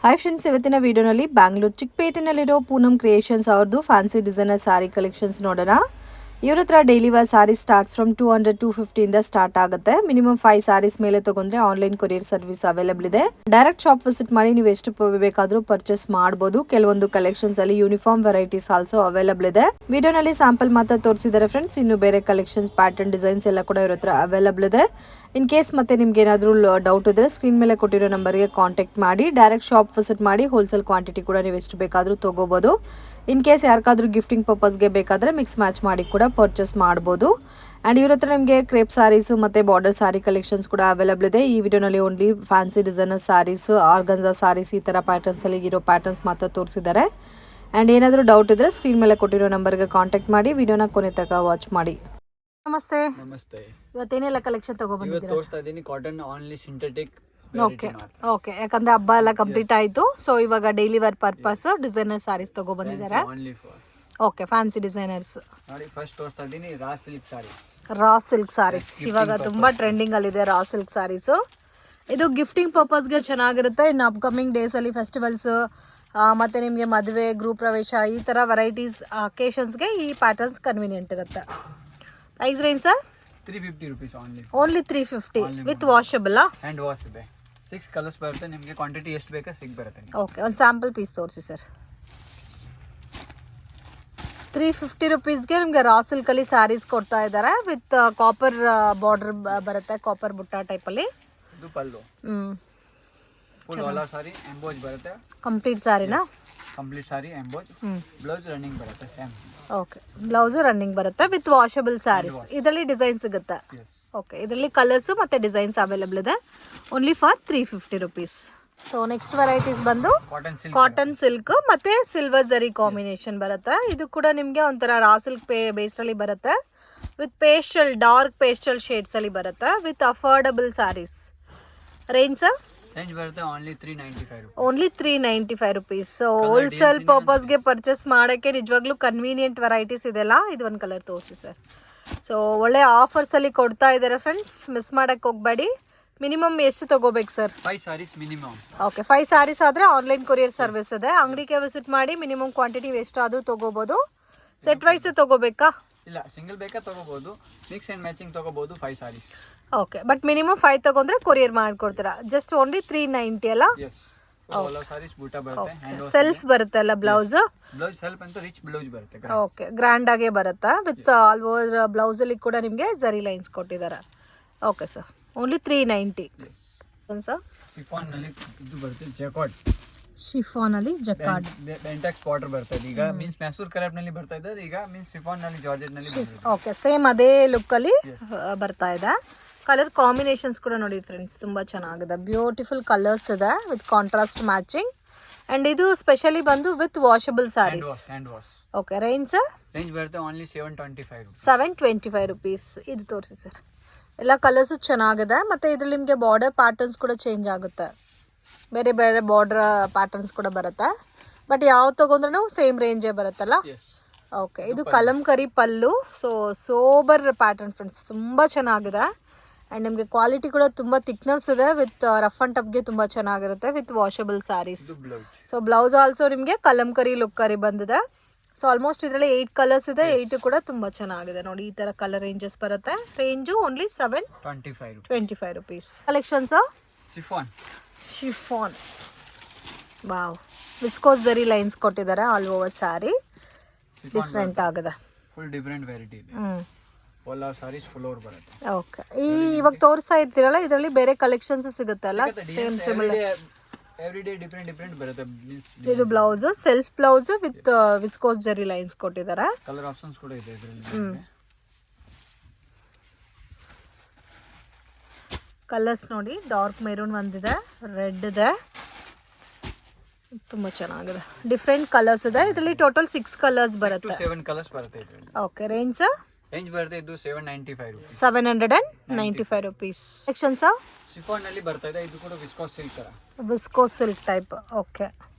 Hi friends, ಇವತ್ತಿನ ವಿಡಿಯೋನಲ್ಲಿ ಬ್ಯಾಂಗ್ಳೂರು ಚಿಕ್ಕಪೇಟೆನಲ್ಲಿರೋ ಪೂನಂ ಕ್ರಿಯೇಷನ್ಸ್ ಅವ್ರದ್ದು ಫ್ಯಾನ್ಸಿ ಡಿಸೈನರ್ ಸಾರಿ ಕಲೆಕ್ಷನ್ಸ್ ನೋಡೋಣ. ಇವ್ರ ಹತ್ರ daily wear saris starts from 200-250 ಇಂದ ಸ್ಟಾರ್ಟ್ ಆಗುತ್ತೆ. ಮಿನಿಮಮ್ 5 ಸಾರೀಸ್ ಮೇಲೆ ತಗೊಂಡ್ರೆ ಆನ್ಲೈನ್ ಕೊರಿಯರ್ ಸರ್ವಿಸ್ ಅವೈಲೇಬಲ್ ಇದೆ. ಡೈರೆಕ್ಟ್ ಶಾಪ್ ವಿಸಿಟ್ ಮಾಡಿ ನೀವು ಎಷ್ಟು ಬೇಕಾದ್ರೂ ಪರ್ಚೇಸ್ ಮಾಡಬಹುದು. ಕೆಲವೊಂದು ಕಲೆಕ್ಷನ್ಸ್ ಅಲ್ಲಿ ಯೂನಿಫಾರ್ಮ್ ವೆರೈಟೀಸ್ ಆಲ್ಸೋ ಅವೈಲೇಬಲ್ ಇದೆ. ವಿಡಿಯೋನಲ್ಲಿ ಸ್ಯಾಂಪಲ್ ಮಾತ್ರ ತೋರಿಸಿದ್ದಾರೆ ಫ್ರೆಂಡ್ಸ್. ಇನ್ನು ಬೇರೆ ಕಲೆಕ್ಷನ್ಸ್, ಪ್ಯಾಟರ್ನ್, ಡಿಸೈನ್ಸ್ ಎಲ್ಲ ಕೂಡ ಇವ್ರ ಹತ್ರ ಅವೈಲೇಬಲ್ ಇದೆ. ಇನ್ ಕೇಸ್ ಮತ್ತೆ ನಿಮ್ಗೆ ಏನಾದರೂ ಡೌಟ್ ಇದ್ರೆ ಸ್ಕ್ರೀನ್ ಮೇಲೆ ಕೊಟ್ಟಿರೋ ನಂಬರ್ಗೆ ಕಾಂಟ್ಯಾಕ್ಟ್ ಮಾಡಿ. ಡೈರೆಕ್ಟ್ ಶಾಪ್ ವಿಸಿಟ್ ಮಾಡಿ ಹೋಲ್ಸೇಲ್ ಕ್ವಾಂಟಿಟಿ ಕೂಡ ನೀವು ಎಷ್ಟು ಬೇಕಾದರೂ ತಗೋಬಹುದು. ಇನ್ ಕೇಸ್ ಯಾರಿಗಾದ್ರೂ ಗಿಫ್ಟಿಂಗ್ ಪರ್ಪಸ್ಗೆ ಬೇಕಾದರೆ ಮಿಕ್ಸ್ ಮ್ಯಾಚ್ ಮಾಡಿ ಕೂಡ ಪರ್ಚೇಸ್ ಮಾಡ್ಬೋದು. ಆ್ಯಂಡ್ ಇವ್ರ ಹತ್ರ ನಿಮಗೆ ಕ್ರೇಪ್ ಸಾರೀಸು ಮತ್ತು ಬಾರ್ಡರ್ ಸಾರಿ ಕಲೆಕ್ಷನ್ಸ್ ಕೂಡ ಅವೈಲೇಬಲ್ ಇದೆ. ಈ ವಿಡಿಯೋನಲ್ಲಿ only fancy designer saris, organza saris, ಈ ಥರ ಪ್ಯಾಟರ್ನ್ಸಲ್ಲಿ ಇರೋ ಪ್ಯಾಟರ್ನ್ಸ್ ಮಾತ್ರ ತೋರಿಸಿದ್ದಾರೆ. ಆ್ಯಂಡ್ ಏನಾದರೂ ಡೌಟ್ ಇದ್ದರೆ ಸ್ಕ್ರೀನ್ ಮೇಲೆ ಕೊಟ್ಟಿರೋ ನಂಬರ್ಗೆ ಕಾಂಟ್ಯಾಕ್ಟ್ ಮಾಡಿ. ವಿಡಿಯೋನ ಕೊನೆ ತನಕ ವಾಚ್ ಮಾಡಿ. ನಮಸ್ತೆ. ನಮಸ್ತೆ. ಇವತ್ತೇನೆಲ್ಲ ಕಲೆಕ್ಷನ್ ತಗೊಬಂದಿದ್ದೀರಾ? ತೋರಿಸ್ತಾ ಇದ್ದೀನಿ ಕಾಟನ್ ಓನ್ಲಿ ಸಿಂಥೆಟಿಕ್. ಓಕೆ, ಯಾಕಂದ್ರೆ ಹಬ್ಬ ಎಲ್ಲ ಕಂಪ್ಲೀಟ್ ಆಯ್ತು. ಸೊ ಇವಾಗ daily wear purpose designer sarees ತಗೊಬಂದಿದ್ದಾರೆ. ಓಕೆ, ಫ್ಯಾನ್ಸಿ ಡಿಸೈನರ್ಸ್ ನೋಡಿ. ಫಸ್ಟ್ ತೋರಿಸ್ತಾ ಇದ್ದೀನಿ raw silk sarees. Raw silk sarees ಇವಾಗ ತುಂಬಾ ಟ್ರೆಂಡಿಂಗ್ ಅಲ್ಲಿ ಇದೆ. ರಾ ಸಿಲ್ಕ್ ಸಾರೀಸ್ ಇದು ಗಿಫ್ಟಿಂಗ್ ಪರ್ಪಸ್ಗೆ ಚೆನ್ನಾಗಿರುತ್ತೆ. ಇನ್ನು ಅಪ್ಕಮಿಂಗ್ ಡೇಸ್ ಅಲ್ಲಿ ಫೆಸ್ಟಿವಲ್ಸ್ ಮತ್ತೆ ನಿಮಗೆ ಮದುವೆ, ಗೃಹ ಪ್ರವೇಶ, ಈ ತರ ವೆರೈಟೀಸ್ ಅಕೇಶನ್ಸ್ಗೆ ಈ ಪ್ಯಾಟರ್ನ್ಸ್ ಕನ್ವೀನಿಯಂಟ್ ಇರುತ್ತೆ. Price range sir? 350 rupees only 350 with washable. Hand wash ಇದೆ. 6 ಕಲರ್ಸ್ ಬರುತ್ತೆ. ನಿಮಗೆ ಕ್ವಾಂಟಿಟಿ ಎಷ್ಟು ಬೇಕಾ ಸಿಗ್ ಬರುತ್ತೆ. ಓಕೆ, ಒಂದು ಸ್ಯಾಂಪಲ್ ಪೀಸ್ ತೋರಿಸಿ ಸರ್. 350 ರುಪೀಸ್ಗೆ ನಿಮಗೆ ರಾ ಸಿಲ್ಕಲ್ಲಿ ಸ್ಯಾರೀಸ್ ಕೊಡ್ತಾ ಇದ್ದಾರೆ. ವಿತ್ ಕಾಪರ್ ಬಾರ್ಡರ್ ಬರುತ್ತೆ, ಕಾಪರ್ ಬುಟ್ಟ ಟೈಪಲ್ಲಿ. ಇದು ಪಲ್ಲು. ಫುಲ್ ಆಲ್ ಓವರ್ ಸಾರಿ ಎಂಬೋಜ್ ಬರುತ್ತೆ. ಕಂಪ್ಲೀಟ್ ಸಾರಿನಾ? ಕಂಪ್ಲೀಟ್ ಸಾರಿ ಎಂಬೋಜ್. ಬ್ಲೌಸ್ ರನ್ನಿಂಗ್ ಬರುತ್ತೆ ಸೇಮ್. ಓಕೆ, ಬ್ಲೌಸ್ ರನ್ನಿಂಗ್ ಬರುತ್ತೆ ವಿತ್ ವಾಷಬಲ್ ಸ್ಯಾರೀಸ್. ಇದರಲ್ಲಿ ಡಿಸೈನ್ ಸಿಗುತ್ತೆ. ಓಕೆ, ಇದರಲ್ಲಿ ಕಲರ್ಸ್ ಮತ್ತೆ ಡಿಸೈನ್ಸ್ ಅವೈಲೇಬಲ್ ಇದೆ. Only for 350 rupees. So next varieties ಬಂದು ಕಾಟನ್ ಸಿಲ್ಕ್ ಮತ್ತೆ ಸಿಲ್ವರ್ ಜರಿ ಕಾಂಬಿನೇಷನ್ ಬರುತ್ತೆ. ಇದು ಕೂಡ ನಿಮಗೆ ಒಂಥರ ರಾ ಸಿಲ್ಕ್ ಬೇಸ್ ಅಲ್ಲಿ ಬರುತ್ತೆ. With pastel, dark pastel shades ಅಲ್ಲಿ ಬರುತ್ತೆ. With affordable sarees. ರೇಂಜ್ ಬರುತ್ತೆ only 395 rupees. Only 395 rupees. So wholesale ಪರ್ಪಸ್ಗೆ ಪರ್ಚೇಸ್ ಮಾಡೋಕ್ಕೆ ನಿಜವಾಗ್ಲೂ ಕನ್ವೀನಿಯಂಟ್ ವೆರೈಟೀಸ್ ಇದೆಲ್ಲ. ಇದು ಒಂದು ಕಲರ್ ತೋರಿಸಿ ಸರ್. ಸೊ ಒಳ್ಳೆ ಆಫರ್ಸ್ ಅಲ್ಲಿ ಕೊಡ್ತಾ ಇದ್ದಾರೆ ಫ್ರೆಂಡ್ಸ್, ಮಿಸ್ ಮಾಡಕ್ಕೆ ಹೋಗಬೇಡಿ. ಮಿನಿಮಮ್ ಎಷ್ಟು ತಗೋಬೇಕು sir? 5 saris minimum. Okay, 5 saris ಆದರೆ ಆನ್ಲೈನ್ ಕೊರಿಯರ್ ಸರ್ವಿಸ್ ಇದೆ. ಅಂಗಡಿಗೆ ವಿಸಿಟ್ ಮಾಡಿ ಮಿನಿಮಮ್ ಕ್ವಾಂಟಿಟಿ ಎಷ್ಟಾದರೂ ತಗೋಬೋದು. ಸೆಟ್ ವೈಸ್ ತಗೋಬೇಕಾ? ಇಲ್ಲ, ಸಿಂಗಲ್ ಬೇಕಾ ತಗೋಬಹುದು. ಮಿಕ್ಸ್ ಅಂಡ್ ಮ್ಯಾಚಿಂಗ್ ತಗೋಬಹುದು 5 ಸಾರೀಸ್. ಓಕೆ, ಬಟ್ ಮಿನಿಮಮ್ 5 ತಗೊಂಡ್ರೆ ಕೊರಿಯರ್ ಮಾಡ್ಕೊಡ್ತೀರಾ. ಜಸ್ಟ್ ಓನ್ಲಿ 390 ಅಲ್ಲ? ಸೆಲ್ಫ್ ಬರುತ್ತೆ ಅಲ್ಲ ಬ್ಲೌಸ್? ಬ್ಲೌಸ್ ಸೆಲ್ಫ್ ಅಂತ ರಿಚ್ ಬ್ಲೌಸ್ ಬರುತ್ತೆ. ಓಕೆ, ಗ್ರ್ಯಾಂಡ್ ಆಗೇ ಬರುತ್ತೆ. ವಿತ್ ಆಲ್ ಓವರ್ ಬ್ಲೌಸ್ ಅಲ್ಲಿ ಕೂಡ ನಿಮಗೆ ಜರಿ ಲೈನ್ಸ್ ಕೊಟ್ಟಿದ್ದಾರೆ. Okay sir, only 390 sir. Chiffon ನಲ್ಲಿ ಇದು ಬರುತ್ತೆ ಜಕಾರ್ಡ್. ಶಿಫಾನ್ ಅಲ್ಲಿ ಜಕಾರ್ಡ್ ಬೆಂಟೆಕ್ಸ್ ಬಾರ್ಡರ್ ಬರ್ತದೆ. ಈಗ ಮೀನ್ಸ್ ಮೈಸೂರ್ ಕ್ರೇಪ್ ನಲ್ಲಿ ಬರ್ತಾ ಇದೆ. ಈಗ ಮೀನ್ಸ್ ಶಿಫಾನ್ ನಲ್ಲಿ ಜಾರ್ಜೆಟ್ ನಲ್ಲಿ. ಓಕೆ, ಸೇಮ್ ಅದೇ ಲುಕ್ ಅಲ್ಲಿ ಬರ್ತಾ ಇದೆ. ಕಲರ್ ಕಾಂಬಿನೇಷನ್ಸ್ ಕೂಡ ನೋಡಿ ಫ್ರೆಂಡ್ಸ್, ತುಂಬಾ ಚೆನ್ನಾಗಿದೆ. ಬ್ಯೂಟಿಫುಲ್ ಕಲರ್ಸ್ ಇದೆ ವಿತ್ ಕಾಂಟ್ರಾಸ್ಟ್ ಮ್ಯಾಚಿಂಗ್. ಅಂಡ್ ಇದು ಸ್ಪೆಷಲಿ ಬಂದು with washable saris. Okay, range ಬರುತ್ತೆ ಓನ್ಲಿ 725 ರುಪೀಸ್. ಇದು ತೋರಿಸಿ ಸರ್. ಎಲ್ಲ ಕಲರ್ಸ್ ಚೆನ್ನಾಗಿದೆ. ಮತ್ತೆ ಇದ್ರಲ್ಲಿ ನಿಮಗೆ ಬಾರ್ಡರ್ ಪ್ಯಾಟರ್ನ್ಸ್ ಕೂಡ ಚೇಂಜ್ ಆಗುತ್ತೆ. ಬೇರೆ ಬೇರೆ ಬಾರ್ಡರ್ ಪ್ಯಾಟರ್ನ್ಸ್ ಕೂಡ ಬರುತ್ತೆ. ಬಟ್ ಯಾವ ತಗೊಂಡ್ರೂ ಸೇಮ್ ರೇಂಜೇ ಬರುತ್ತಲ್ಲ? ಓಕೆ, ಇದು ಕಲಂಕರಿ ಪಲ್ಲು. ಸೊ ಸೋಬರ್ ಪ್ಯಾಟರ್ನ್ ಫ್ರೆಂಡ್ಸ್, ತುಂಬ ಚೆನ್ನಾಗಿದೆ. ಆ್ಯಂಡ್ ನಿಮಗೆ ಕ್ವಾಲಿಟಿ ಕೂಡ ತುಂಬ ಥಿಕ್ನೆಸ್ ಇದೆ. ವಿತ್ ರಫ್ ಆ್ಯಂಡ್ ಟಫ್ಗೆ ತುಂಬ ಚೆನ್ನಾಗಿರುತ್ತೆ. With washable saris. So blouse also ನಿಮಗೆ ಕಲಂಕರಿ ಲುಕ್ಕರಿ ಬಂದಿದೆ. ಸೊ ಆಲ್ಮೋಸ್ಟ್ ಇದರಲ್ಲಿ 8 ಕಲರ್ಸ್ ಇದೆ. 8 ಕೂಡ ತುಂಬ ಚೆನ್ನಾಗಿದೆ ನೋಡಿ. ಈ ಥರ ಕಲರ್ ರೇಂಜಸ್ ಬರುತ್ತೆ. Range only 725 rupees. Collections chiffon. Wow, viscose ಜರಿ ಲೈನ್ಸ್ ಕೊಟ್ಟಿದ್ದಾರೆ ಆಲ್ ಓವರ್ ಸ್ಯಾರಿ. ಡಿಫ್ರೆಂಟ್ ಆಗಿದೆ. ಫುಲ್ ಡಿಫರೆಂಟ್ ವೆರೈಟಿ ಇದೆ. ಎಲ್ಲ ಸಾರೀಸ್ ಫುಲ್ ಓವರ್ ಬರುತ್ತೆ. ಓಕೆ, ಈ ಇವಾಗ ತೋರಿಸ್ತಾ ಇರ್ತೀರಲ್ಲ, ಇದರಲ್ಲಿ ಬೇರೆ ಕಲೆಕ್ಷನ್ಸ್ ಸಿಗುತ್ತೆ ಅಲ್ಲ? Same similar every day different ಬರುತ್ತೆ. ಇದು blouse, self blouse with viscose ಜರಿ ಲೈನ್ಸ್ ಕೊಟ್ಟಿದ್ದಾರೆ. ಕಲರ್ ಆಪ್ಷನ್ಸ್ ಕೂಡ ಇದೆ ಇದರಲ್ಲಿ. ಕಲರ್ಸ್ ನೋಡಿ, ಡಾರ್ಕ್ ಮೆರೂನ್ ಒಂದಿದೆ, ರೆಡ್ ಇದೆ. ತುಂಬಾ ಚೆನ್ನಾಗಿದೆ. ಡಿಫ್ರೆಂಟ್ ಕಲರ್ಸ್ ಇದೆ. ಇದರಲ್ಲಿ ಟೋಟಲ್ 6 ಕಲರ್ಸ್ ಬರುತ್ತೆ. 7 ಕಲರ್ಸ್ ಬರುತ್ತೆ ಇದರಲ್ಲಿ. ಓಕೆ, ರೇಂಜ್ ಬರುತ್ತೆ ಇದು 795 rupees. 795 ರುಪೀಸ್. ಸೆಕ್ಷನ್ಸ್ ಶಿಫಾನ್ ನಲ್ಲಿ ಬರ್ತಾ ಇದೆ. ಇದು ಕೂಡ ವಿಸ್ಕೋಸ್ ಸಿಲ್ಕ್ ತರ. Viscose silk type. ಓಕೆ,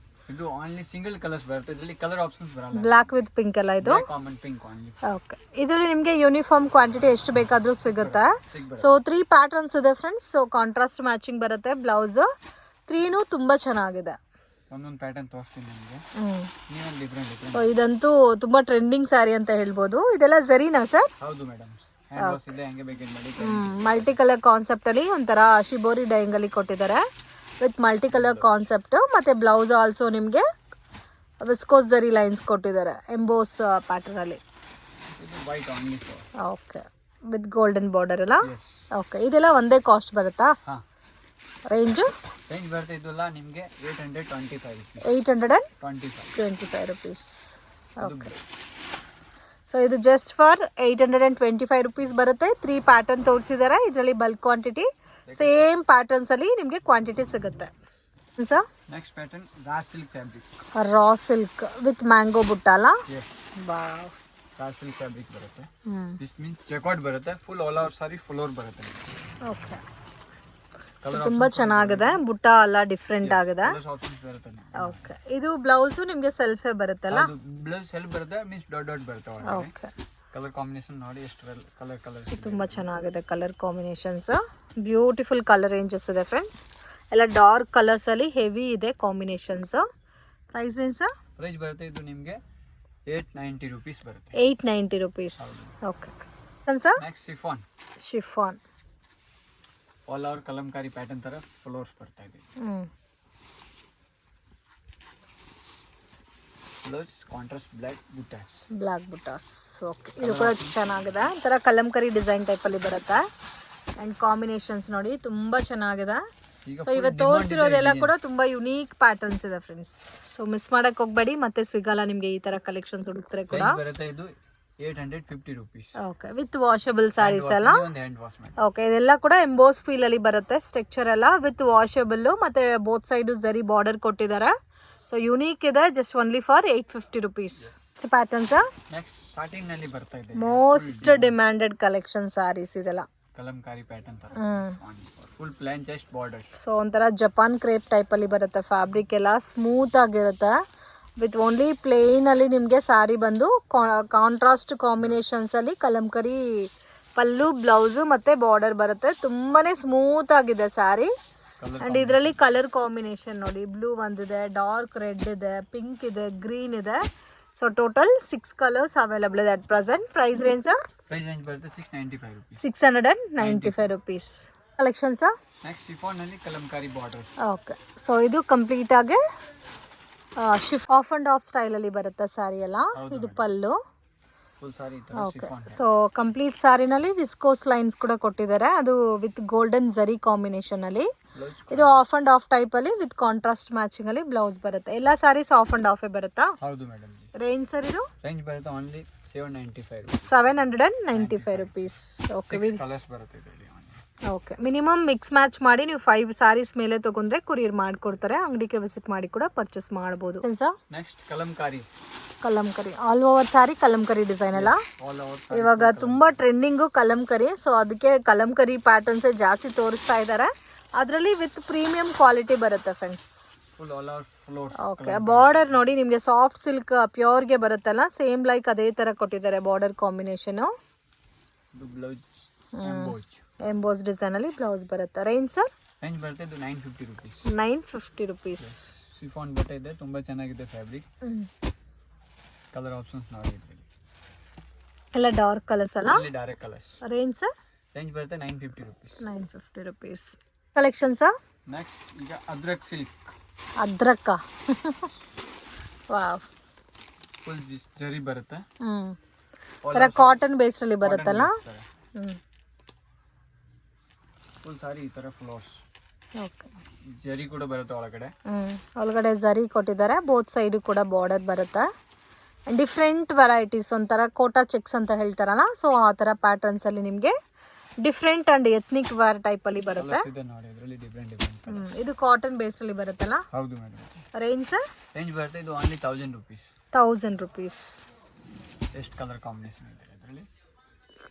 ಇದು ಓನ್ಲಿ ಸಿಂಗಲ್ ಕಲರ್ಸ್ ಬರುತ್ತೆ. ಇದರಲ್ಲಿ ಕಲರ್ ಆಪ್ಷನ್ಸ್ ಬರಲ್ಲ. ಬ್ಲಾಕ್ ವಿತ್ ಪಿಂಕ್ ಅಲ್ಲ ಇದು? Common pink only. ಓಕೆ, ಇದರಲ್ಲಿ ನಿಮಗೆ ಯೂನಿಫಾರ್ಮ್ ಕ್ವಾಂಟಿಟಿ ಎಷ್ಟು ಬೇಕಾದರೂ ಸಿಗುತ್ತೆ. ಸೊ 3 ಪ್ಯಾಟರ್ನ್ಸ್ ಇದೆ ಫ್ರೆಂಡ್ಸ್. ಸೊ ಕಾಂಟ್ರಾಸ್ಟ್ ಮ್ಯಾಚಿಂಗ್ ಬರುತ್ತೆ ಬ್ಲೌಸ್. 3ನೂ ತುಂಬ ಚೆನ್ನಾಗಿದೆ. ಒಂದೊಂದು ಪ್ಯಾಟರ್ನ್ ತೋರಿಸ್ತೀನಿ ನಿಮಗೆ. ಹ್ಞೂ. ನೀವೊಂದು ಡಿಫ್ರೆಂಟ್ ಸೊ ಇದಂತೂ ತುಂಬ ಟ್ರೆಂಡಿಂಗ್ ಸ್ಯಾರಿ ಅಂತ ಹೇಳ್ಬೋದು. ಇದೆಲ್ಲ ಝರಿನಾ ಸರ್? ಹೌದು ಮೇಡಮ್, ಹ್ಯಾಂಡ್ ವಾಶ್ ಇದೆ, ಹಂಗೆ ಬೇಕಿದ್ ಮಾಡಿ. ಮಲ್ಟಿ ಕಲರ್ ಕಾನ್ಸೆಪ್ಟಲ್ಲಿ ಒಂಥರ ಶಿಬೋರಿ ಡೈಂಗಲ್ಲಿ ಕೊಟ್ಟಿದ್ದಾರೆ ವಿತ್ ಮಲ್ಟಿ ಕಲರ್ ಕಾನ್ಸೆಪ್ಟು. ಮತ್ತು ಬ್ಲೌಸ್ ಆಲ್ಸೋ ನಿಮಗೆ ವಿಸ್ಕೋಸ್ ಜರಿ ಲೈನ್ಸ್ ಕೊಟ್ಟಿದ್ದಾರೆ ಎಂಬೋಸ್ ಪ್ಯಾಟರ್ನಲ್ಲಿ. ಇದು white only for. Okay, with golden border ಅಲ್ಲ? ಎಸ್. ಓಕೆ, ಇದೆಲ್ಲ ಒಂದೇ ಕಾಸ್ಟ್ ಬರುತ್ತಾ? ಹಾಂ, ರೇಂಜು ರೇಂಜ್ ಬರುತ್ತೆ ಇದೆಲ್ಲ ನಿಮಗೆ 825 rupees. 825 rupees. ಓಕೆ, ಸೊ ಇದು ಜಸ್ಟ್ ಫಾರ್ 825 rupees ಬರುತ್ತೆ. 3 ಪ್ಯಾಟರ್ನ್ ತೋರಿಸಿದ್ದಾರೆ. ಇದರಲ್ಲಿ ಬಲ್ಕ್ ಕ್ವಾಂಟಿಟಿ, ಸೇಮ್ ಪ್ಯಾಟರ್ನ್ಸಲ್ಲಿ ನಿಮಗೆ ಕ್ವಾಂಟಿಟಿ ಸಿಗುತ್ತೆ sir. Next pattern raw silk fabric. Raw silk with mango butta ಅಲ್ಲ? Yes, wow. Raw silk fabric ಬರುತ್ತೆ. ದಿಸ್ ಮೀನ್ಸ್ ಚೆಕ್ಔಟ್ ಬರುತ್ತೆ, full all over sari floor ಬರುತ್ತೆ. ಓಕೆ, ತುಂಬಾ ಚೆನ್ನಾಗಿದೆ. ಬುಟ್ಟ ಎಲ್ಲ ಡಿಫ್ರೆಂಟ್ ಆಗಿದೆ. ಆಪ್ಷನ್ಸ್ ಬರುತ್ತೆ. ಓಕೆ, ಇದು ಬ್ಲೌಸು ನಿಮಗೆ ಸೆಲ್ಫೇ ಬರುತ್ತಲ್ಲ? ಬ್ಲೌಸ್ ಸೆಲ್ಫ್ ಬರುತ್ತೆ, ಮೀನ್ಸ್ ಡಾಟ್ ಡಾಟ್ ಬರುತ್ತೆ ಒಳಗಡೆ. ಓಕೆ, ಕಲರ್ ಕಾಂಬಿನೇಷನ್ ನೋಡಿ ಎಷ್ಟು ಕಲರ್ ತುಂಬ ಚೆನ್ನಾಗಿದೆ colour combinations. Beautiful colour ranges ಇದೆ ಫ್ರೆಂಡ್ಸ್. ಎಲ್ಲ ಡಾರ್ಕ್ ಕಲರ್ಸಲ್ಲಿ ಹೆವಿ ಇದೆ combinations. Price range sir? Price ಬರುತ್ತೆ ಇದು ನಿಮಗೆ 890 rupees ಬರುತ್ತೆ. 890 rupees. Okay sir. Next chiffon. Chiffon all over kalamkari pattern ತರ ಫ್ಲೋರ್ಸ್ ಬರ್ತಾ ಇದೆ. Blouse contrast block buttas. Okay, ಇದು ಕೂಡ ಚೆನ್ನಾಗಿದೆ. ಒಂಥರ ಕಲಂಕರಿ ಡಿಸೈನ್ ಟೈಪಲ್ಲಿ ಬರುತ್ತೆ. ಆ್ಯಂಡ್ ಕಾಂಬಿನೇಷನ್ಸ್ ನೋಡಿ ತುಂಬ ಚೆನ್ನಾಗಿದೆ. ಸೊ ಇವತ್ತು ತೋರಿಸಿರೋದೆಲ್ಲ ಕೂಡ ತುಂಬ ಯುನೀಕ್ ಪ್ಯಾಟರ್ನ್ಸ್ ಇದೆ ಫ್ರೆಂಡ್ಸ್. ಸೊ ಮಿಸ್ ಮಾಡಕ್ಕೆ ಹೋಗಬೇಡಿ, ಮತ್ತೆ ಸಿಗಲ್ಲ ನಿಮಗೆ ಈ ಥರ ಕಲೆಕ್ಷನ್ಸ್ ಹುಡುಕ್ತಾರೆ ಕೂಡ. ಬರುತ್ತೆ ಇದು 850 rupees. Okay, with washable sarees ಅಲ್ಲ? ಹ್ಯಾಂಡ್ ವಾಶ್ ಮಾಡಿ. ಓಕೆ, ಇದೆಲ್ಲ ಕೂಡ ಎಂಬೋಸ್ ಫೀಲ್ ಅಲ್ಲಿ ಬರುತ್ತೆ. ಸ್ಟ್ರಕ್ಚರ್ ಎಲ್ಲ ವಿತ್ ವಾಷಬಲ್, ಮತ್ತೆ ಬೋತ್ ಸೈಡ್ ಜರಿ ಬಾರ್ಡರ್ ಕೊಟ್ಟಿದ್ದಾರೆ. ಸೊ ಯೂನಿಕ್ ಇದೆ. Just only for 850 rupees. Patterns next satin ನಲ್ಲಿ ಬರ್ತಾ ಇದೆ. ಮೋಸ್ಟ್ ಡಿಮ್ಯಾಂಡೆಡ್ ಕಲೆಕ್ಷನ್ ಸ್ಯಾರೀಸ್ ಇದೆಲ್ಲ. ಕಲಂಕಾರಿ ಪ್ಯಾಟರ್ನ್ ತರ full plane chest borders. So ಒಂಥರ ಜಪಾನ್ ಕ್ರೇಪ್ ಟೈಪ್ ಅಲ್ಲಿ ಬರುತ್ತೆ. ಫ್ಯಾಬ್ರಿಕ್ ಎಲ್ಲ ಸ್ಮೂತ್ ಆಗಿರುತ್ತೆ. ವಿತ್ ಓನ್ಲಿ ಪ್ಲೇನ್ ಅಲ್ಲಿ ನಿಮಗೆ ಸ್ಯಾರಿ ಬಂದು ಕಾಂಟ್ರಾಸ್ಟ್ ಕಾಂಬಿನೇಷನ್ಸ್ ಅಲ್ಲಿ ಕಲಂಕರಿ ಪಲ್ಲು, ಬ್ಲೌಸು ಮತ್ತೆ ಬಾರ್ಡರ್ ಬರುತ್ತೆ. ತುಂಬಾನೇ ಸ್ಮೂತ್ ಆಗಿದೆ ಸ್ಯಾರಿ. ಅಂಡ್ ಇದರಲ್ಲಿ ಕಲರ್ ಕಾಂಬಿನೇಷನ್ ನೋಡಿ, ಬ್ಲೂ ಒಂದಿದೆ, ಡಾರ್ಕ್ ರೆಡ್ ಇದೆ, ಪಿಂಕ್ ಇದೆ, ಗ್ರೀನ್ ಇದೆ. ಸೊ ಟೋಟಲ್ 6 ಕಲರ್ಸ್ ಅವೈಲಬಲ್ ಇದೆ ಅಟ್ ಪ್ರೆಸೆಂಟ್. ಪ್ರೈಸ್ ರೇಂಜ್ ಬರುತ್ತೆ 695 rupees. 695 rupees. Collections next chiffon ನಲ್ಲಿ ಕಲಂಕಾರಿ ಬಾರ್ಡರ್ಸ್. ಓಕೆ, ಸೊ ಇದು ಕಂಪ್ಲೀಟ್ ಆಗಿ ಆಫ್ ಅಂಡ್ ಆಫ್ ಸ್ಟೈಲ್ ಅಲ್ಲಿ ಬರುತ್ತೆ ಸ್ಯಾರಿ ಎಲ್ಲ. ಇದು ಪಲ್ಲು. ಫುಲ್ ಸಾರಿ okay, so complete ಸ್ಯಾರಿನಲ್ಲಿ viscose lines ಕೂಡ ಕೊಟ್ಟಿದ್ದಾರೆ. ಅದು ವಿತ್ ಗೋಲ್ಡನ್ ಜರಿ ಕಾಂಬಿನೇಷನ್ ಅಲ್ಲಿ. ಇದು ಆಫ್ ಅಂಡ್ ಆಫ್ ಟೈಪ್ ಅಲ್ಲಿ ವಿತ್ ಕಾಂಟ್ರಾಸ್ಟ್ ಮ್ಯಾಚಿಂಗ್ ಅಲ್ಲಿ ಬ್ಲೌಸ್ ಬರುತ್ತೆ. ಎಲ್ಲ ಸ್ಯಾರೀಸ್ ಆಫ್ ಅಂಡ್ ಆಫ್ ಬರುತ್ತಾ? ಹೌದು ಮೇಡಮ್. ರೇಂಜ್ ಸರ್ ಇದು? ರೇಂಜ್ ಬರುತ್ತೆ ಓನ್ಲಿ 795 795 rupees. ಓಕೆ, ಕಲರ್ಸ್ ಬರುತ್ತೆ ಇದರಲ್ಲಿ. ಓಕೆ, ಮಿನಿಮಮ್ ಮಿಕ್ಸ್ ಮ್ಯಾಚ್ ಮಾಡಿ ನೀವು 5 ಸ್ಯಾರೀಸ್ ಮೇಲೆ ತಗೊಂಡ್ರೆ ಕೊರಿಯರ್ ಮಾಡಿಕೊಡ್ತಾರೆ. ಅಂಗಡಿಗೆ ವಿಸಿಟ್ ಮಾಡಿ ಕೂಡ ಪರ್ಚೇಸ್ ಮಾಡಬಹುದು. Next Kalamkari. All over sari Kalamkari design ಅಲ್ಲ? ಇವಾಗ ತುಂಬಾ ಟ್ರೆಂಡಿಂಗು ಕಲಂಕರಿ. ಸೊ ಅದಕ್ಕೆ ಕಲಂಕರಿ ಪ್ಯಾಟರ್ನ್ಸ್ ಜಾಸ್ತಿ ತೋರಿಸ್ತಾ ಇದ್ದಾರೆ. ಅದರಲ್ಲಿ ವಿತ್ ಪ್ರೀಮಿಯಂ ಕ್ವಾಲಿಟಿ ಬರುತ್ತೆ ಫ್ರೆಂಡ್ಸ್. ಓಕೆ, ಬಾರ್ಡರ್ ನೋಡಿ ನಿಮಗೆ ಸಾಫ್ಟ್ ಸಿಲ್ಕ್ ಪ್ಯೂರ್ಗೆ ಬರುತ್ತಲ್ಲ, ಸೇಮ್ ಲೈಕ್ ಅದೇ ತರ ಕೊಟ್ಟಿದ್ದಾರೆ ಬಾರ್ಡರ್ ಕಾಂಬಿನೇಷನ್. ಎಂಬೋಸ್ ಡಿಸೈನ್ ಅಲ್ಲಿ ಬ್ಲೌಸ್ ಬರುತ್ತೆ. Range sir? ರೇಂಜ್ ಬರುತ್ತೆ ಇದು 950 rupees. 950 rupees. ಶಿಫಾನ್ ಬಟ್ಟೆ ಇದೆ, ತುಂಬಾ ಚೆನ್ನಾಗಿದೆ ಫ್ಯಾಬ್ರಿಕ್. ಕಲರ್ ಆಪ್ಷನ್ಸ್ ನೋಡಿ ಇದರಲ್ಲಿ ಎಲ್ಲ ಡಾರ್ಕ್ ಕಲರ್ಸ್ ಅಲ್ಲ? ಇಲ್ಲಿ direct colours. Range sir? Range ಬರುತ್ತೆ 950 rupees. 950 rupees. Collection sir? Next ಈಗ ಅದ್ರಕ್ ಸಿಲ್ಕ್. ಅದ್ರಕ್ಕ ವಾವ್, ಫುಲ್ ಜರಿ ಬರುತ್ತೆ. ತರ ಕಾಟನ್ ಬೇಸ್ ಅಲ್ಲಿ ಬರುತ್ತಲ್ಲ? ಫುಲ್ ಸಾರಿ ಈ ತರ ಫ್ಲೋರ್ಸ್. ಓಕೆ, ಜರಿ ಕೂಡ ಬರುತ್ತೆ ಒಳಗಡೆ. ಒಳಗಡೆ ಜರಿ ಕೊಟ್ಟಿದ್ದಾರೆ. ಬೋತ್ ಸೈಡು ಕೂಡ ಬಾರ್ಡರ್ ಬರುತ್ತೆ. ಡಿಫ್ರೆಂಟ್ ವೆರೈಟೀಸ್, ಒಂಥರ ಕೋಟಾ ಚೆಕ್ಸ್ ಅಂತ ಹೇಳ್ತಾರಲ್ಲ, ಸೊ ಆ ಥರ ಪ್ಯಾಟರ್ನ್ಸ್ ಅಲ್ಲಿ ನಿಮಗೆ different and ethnic wear type ಅಲ್ಲಿ ಬರುತ್ತೆ. ಇದು ಕಾಟನ್ ಬೇಸ್ ಅಲ್ಲಿ ಬರುತ್ತಲ್ಲ? ಹೌದು ಮೇಡಮ್. Range sir? ರೇಂಜ್ ಬರುತ್ತೆ ಇದು ಓನ್ಲಿ 1000 rupees. 1000 rupees. ಎಷ್ಟು ಕಲರ್ ಕಾಂಬಿನೇಷನ್ ಇದೆ ಇದರಲ್ಲಿ.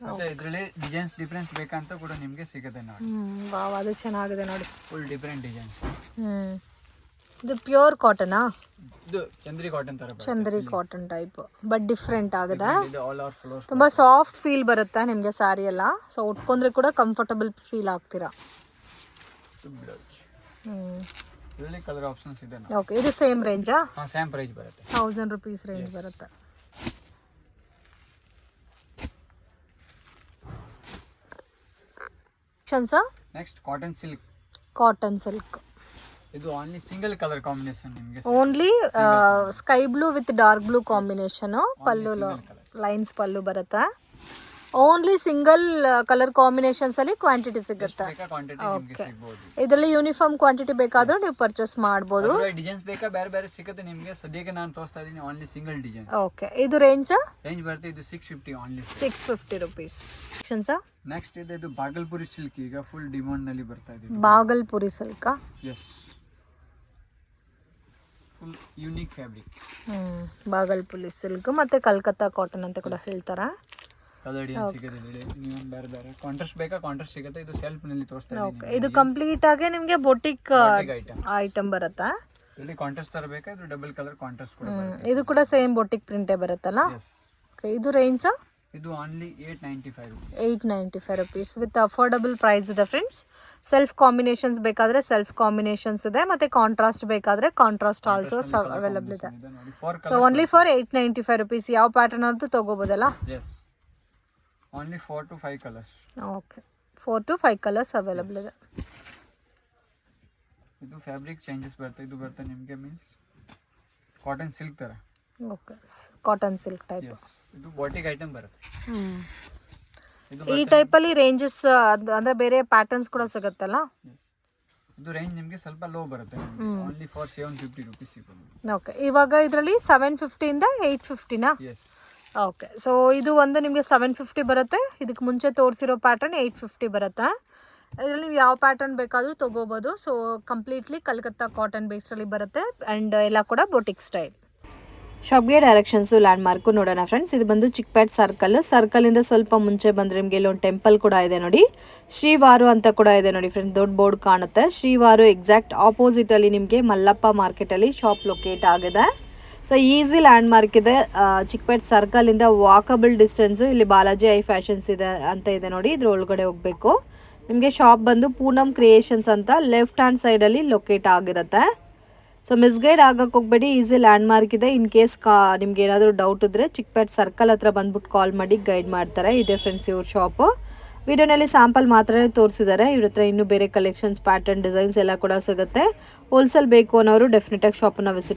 ಮತ್ತೆ ಇದರಲ್ಲಿ ಡಿಸೈನ್ಸ್ ಡಿಫರೆನ್ಸ್ ಬೇಕಂತ ಕೂಡ ನಿಮಗೆ ಸಿಗುತ್ತೆ ನೋಡಿ. ವಾವ್, ಅದು ಚೆನ್ನಾಗಿದೆ ನೋಡಿ. Full different designs. ಇದು ಪ್ಯೂರ್ ಕಾಟನಾ? ಇದು ಚಂದ್ರಿ ಕಾಟನ್ ತರ ಬರುತ್ತೆ. Chandri cotton type but different ಆಗಿದೆ. ಇದು ಆಲ್ ಓವರ್ ಫ್ಲೋರ್ಸ್. ತುಂಬಾ ಸಾಫ್ಟ್ ಫೀಲ್ ಬರುತ್ತೆ ನಿಮಗೆ ಸ್ಯಾರಿ ಎಲ್ಲ. ಸೊ ಉಟ್ಕೊಂಡ್ರೆ ಕೂಡ ಕಂಫರ್ಟಬಲ್ ಫೀಲ್ ಆಗ್ತೀರಾ. ಇದರಲ್ಲಿ ಕಲರ್ ಆಪ್ಷನ್ಸ್ ಇದೆ. ಓಕೆ, ಇದು ಸೇಮ್ ರೇಂಜಾ? ಹಾಂ, ಸೇಮ್ ಪ್ರೈಸ್ ಬರುತ್ತೆ. 1000 rupees ರೇಂಜ್ ಬರುತ್ತೆ. Next cotton silk. Cotton silk ಇದು ಓನ್ಲಿ ಸಿಂಗಲ್ ಕಲರ್ ಕಾಂಬಿನೇಷನ್ ನಿಮಗೆ. Only sky blue with dark blue combination. Pallu lines pallu ಬರುತ್ತೆ. ಓನ್ಲಿ ಸಿಂಗಲ್ ಕಲರ್ ಕಾಂಬಿನೇಷನ್ಸ್ ಅಲ್ಲಿ ಕ್ವಾಂಟಿಟಿ ಸಿಗುತ್ತೆ. ಓಕೆ, ಇದರಲ್ಲಿ ಯೂನಿಫಾರ್ಮ್ ಕ್ವಾಂಟಿಟಿ ಬೇಕಾದ್ರೂ ನೀವು ಪರ್ಚೇಸ್ ಮಾಡ್ಬೋದು. ಡಿಸೈನ್ಸ್ ಬೇಕಾ ಬೇರೆ ಬೇರೆ ಸಿಗುತ್ತೆ ನಿಮಗೆ. ಸದ್ಯಕ್ಕೆ ನಾನು ತೋರಿಸ್ತಾ ಇದ್ದೀನಿ ಓನ್ಲಿ ಸಿಂಗಲ್ ಡಿಸೈನ್. ಓಕೆ, ಇದು ರೇಂಜ್ ಬರುತ್ತೆ. ಇದು 650 ಓನ್ಲಿ. 650 rupees. ನೆಕ್ಸ್ಟ್ ಇದು ಬಾಗಲ್ಪುರಿ ಸಿಲ್ಕ್, ಈಗ ಫುಲ್ ಡಿಮಾಂಡ್ ನಲ್ಲಿ ಬರ್ತಾ ಇದೆ. Bhagalpuri silk. Yes, full unique fabric. Bhagalpuri silk ಮತ್ತೆ ಕಲ್ಕತ್ತಾ ಕಾಟನ್ ಅಂತ ಕೂಡ ಹೇಳ್ತಾರೆ. ಕಲರ್ ಡಿಸೈನ್ ಸಿಗುತ್ತೆ ಇದರಲ್ಲಿ. ನೀವು ಬೇರೆ ಬೇರೆ ಕಾಂಟ್ರಾಸ್ಟ್ ಬೇಕಾ ಕಾಂಟ್ರಾಸ್ಟ್ ಸಿಗುತ್ತೆ. ಇದು ಸೆಲ್ಫ್ ನಲ್ಲಿ ತೋರಿಸ್ತಾ ಇದ್ದೀನಿ. ಇದು ಕಂಪ್ಲೀಟ್ ಆಗಿ ನಿಮಗೆ ಬೊಟಿಕ್ ಐಟಮ್ ಬರುತ್ತಾ? ಇಲ್ಲಿ ಕಾಂಟ್ರಾಸ್ಟ್ ತರ ಬೇಕಾ, ಇದು ಡಬಲ್ ಕಲರ್ ಕಾಂಟ್ರಾಸ್ಟ್ ಕೂಡ ಬರುತ್ತೆ. ಇದು ಕೂಡ ಸೇಮ್ ಬೊಟಿಕ್ ಪ್ರಿಂಟೇ ಬರುತ್ತಲ್ಲ? ಓಕೆ, ಇದು ರೇಂಜ್ ಇದು only 895 rupees. 895 rupees with affordable price ಇದೆ ಫ್ರೆಂಡ್ಸ್. ಸೆಲ್ಫ್ ಕಾಂಬಿನೇಷನ್ಸ್ ಬೇಕಾದ್ರೆ ಸೆಲ್ಫ್ ಕಾಂಬಿನೇಷನ್ಸ್ ಇದೆ, ಮತ್ತೆ ಕಾಂಟ್ರಾಸ್ಟ್ ಬೇಕಾದ್ರೆ ಕಾಂಟ್ರಾಸ್ಟ್ ಆಲ್ಸೋ ಅವೈಲಬಲ್ ಇದೆ. So only for 895 rupees. ಯಾವ ಪ್ಯಾಟರ್ನ್ ಅಂತೂ ತಗೋಬೋದಲ್ಲ? Yes, only 4 to 5 colours. Okay, 4 to 5 colours available ಇದೆ. ಇದು ಫ್ಯಾಬ್ರಿಕ್ ಚೇಂಜಸ್ ಬರುತ್ತೆ. ಇದು ಬರುತ್ತೆ ನಿಮಗೆ ಮೀನ್ಸ್ ಕಾಟನ್ ಸಿಲ್ಕ್ ತರ. Okay, cotton silk type. ಇದು ಬಾಟಿಕ್ ಐಟಮ್ ಬರುತ್ತೆ. ಈ ಟೈಪ್ ಅಲ್ಲಿ ರೇಂಜಸ್ ಅಂದ್ರೆ ಬೇರೆ ಪ್ಯಾಟರ್ನ್ಸ್ ಕೂಡ ಸಿಗುತ್ತಲ್ಲ? ಇದು ರೇಂಜ್ ನಿಮಗೆ ಸ್ವಲ್ಪ ಲೋ ಬರುತ್ತೆ. ಓನ್ಲಿ ಫಾರ್ 750 rupees ಸಿಗುತ್ತೆ. ಓಕೆ, ಇವಾಗ ಇದರಲ್ಲಿ 750 ಇಂದ 850 ನಾ? ಎಸ್. ಓಕೆ, ಸೊ ಇದು ಒಂದು ನಿಮಗೆ 750 ಬರುತ್ತೆ. ಇದಕ್ಕೆ ಮುಂಚೆ ತೋರಿಸಿರೋ ಪ್ಯಾಟರ್ನ್ 850 ಬರುತ್ತೆ. ಇದರಲ್ಲಿ ನೀವು ಯಾವ ಪ್ಯಾಟರ್ನ್ ಬೇಕಾದರೂ ತೊಗೋಬೋದು. ಸೊ ಕಂಪ್ಲೀಟ್ಲಿ ಕಲ್ಕತ್ತಾ ಕಾಟನ್ ಬೇಸ್ಡಲ್ಲಿ ಬರುತ್ತೆ ಆ್ಯಂಡ್ ಎಲ್ಲ ಕೂಡ ಬೊಟಿಕ್ ಸ್ಟೈಲ್. ಶಾಪ್ಗೆ ಡೈರೆಕ್ಷನ್ಸು ಲ್ಯಾಂಡ್ ಮಾರ್ಕು ನೋಡೋಣ ಫ್ರೆಂಡ್ಸ್. ಇದು ಬಂದು ಚಿಕ್ಕಪೇಟ್ ಸರ್ಕಲಿಂದ ಸ್ವಲ್ಪ ಮುಂಚೆ ಬಂದರೆ ನಿಮಗೆ ಇಲ್ಲೊಂದು ಟೆಂಪಲ್ ಕೂಡ ಇದೆ ನೋಡಿ. ಶ್ರೀವಾರು ಅಂತ ಕೂಡ ಇದೆ ನೋಡಿ ಫ್ರೆಂಡ್ಸ್, ದೊಡ್ಡ ಬೋರ್ಡ್ ಕಾಣುತ್ತೆ. ಶ್ರೀವಾರು ಎಕ್ಸಾಕ್ಟ್ ಆಪೋಸಿಟಲ್ಲಿ ನಿಮಗೆ ಮಲ್ಲಪ್ಪ ಮಾರ್ಕೆಟಲ್ಲಿ ಶಾಪ್ ಲೊಕೇಟ್ ಆಗಿದೆ. ಸೊ ಈಸಿ ಲ್ಯಾಂಡ್ ಮಾರ್ಕ್ ಇದೆ. ಚಿಕ್ಕಪೇಟ್ ಸರ್ಕಲಿಂದ ವಾಕಬಲ್ ಡಿಸ್ಟೆನ್ಸು. ಇಲ್ಲಿ ಬಾಲಾಜಿ ಐ ಫ್ಯಾಷನ್ಸ್ ಇದೆ ಅಂತ ಇದೆ ನೋಡಿ, ಇದ್ರ ಒಳಗಡೆ ಹೋಗಬೇಕು. ನಿಮಗೆ ಶಾಪ್ ಬಂದು ಪೂನಮ್ ಕ್ರಿಯೇಷನ್ಸ್ ಅಂತ ಲೆಫ್ಟ್ ಹ್ಯಾಂಡ್ ಸೈಡಲ್ಲಿ ಲೊಕೇಟ್ ಆಗಿರುತ್ತೆ. ಸೊ ಮಿಸ್ಗೈಡ್ ಆಗಕ್ಕೆ ಹೋಗಬೇಡಿ, ಈಸಿ ಲ್ಯಾಂಡ್ ಮಾರ್ಕ್ ಇದೆ. ಇನ್ ಕೇಸ್ ನಿಮ್ಗೆ ಏನಾದರೂ ಡೌಟ್ ಇದ್ದರೆ ಚಿಕ್ಕಪೇಟ್ ಸರ್ಕಲ್ ಹತ್ರ ಬಂದ್ಬಿಟ್ಟು ಕಾಲ್ ಮಾಡಿ ಗೈಡ್ ಮಾಡ್ತಾರೆ. ಇದೆ ಫ್ರೆಂಡ್ಸ್ ಇವ್ರ ಶಾಪು. ವಿಡಿಯೋನಲ್ಲಿ ಸ್ಯಾಂಪಲ್ ಮಾತ್ರ ತೋರಿಸಿದ್ದಾರೆ. ಇವ್ರ ಹತ್ರ ಇನ್ನೂ ಬೇರೆ ಕಲೆಕ್ಷನ್ಸ್, ಪ್ಯಾಟರ್ನ್, ಡಿಸೈನ್ಸ್ ಎಲ್ಲ ಕೂಡ ಸಿಗುತ್ತೆ. ಹೋಲ್ಸೇಲ್ ಬೇಕು ಅನ್ನೋರು ಡೆಫಿನೆಟಾಗಿ ಶಾಪನ್ನು ವಿಸಿಟ್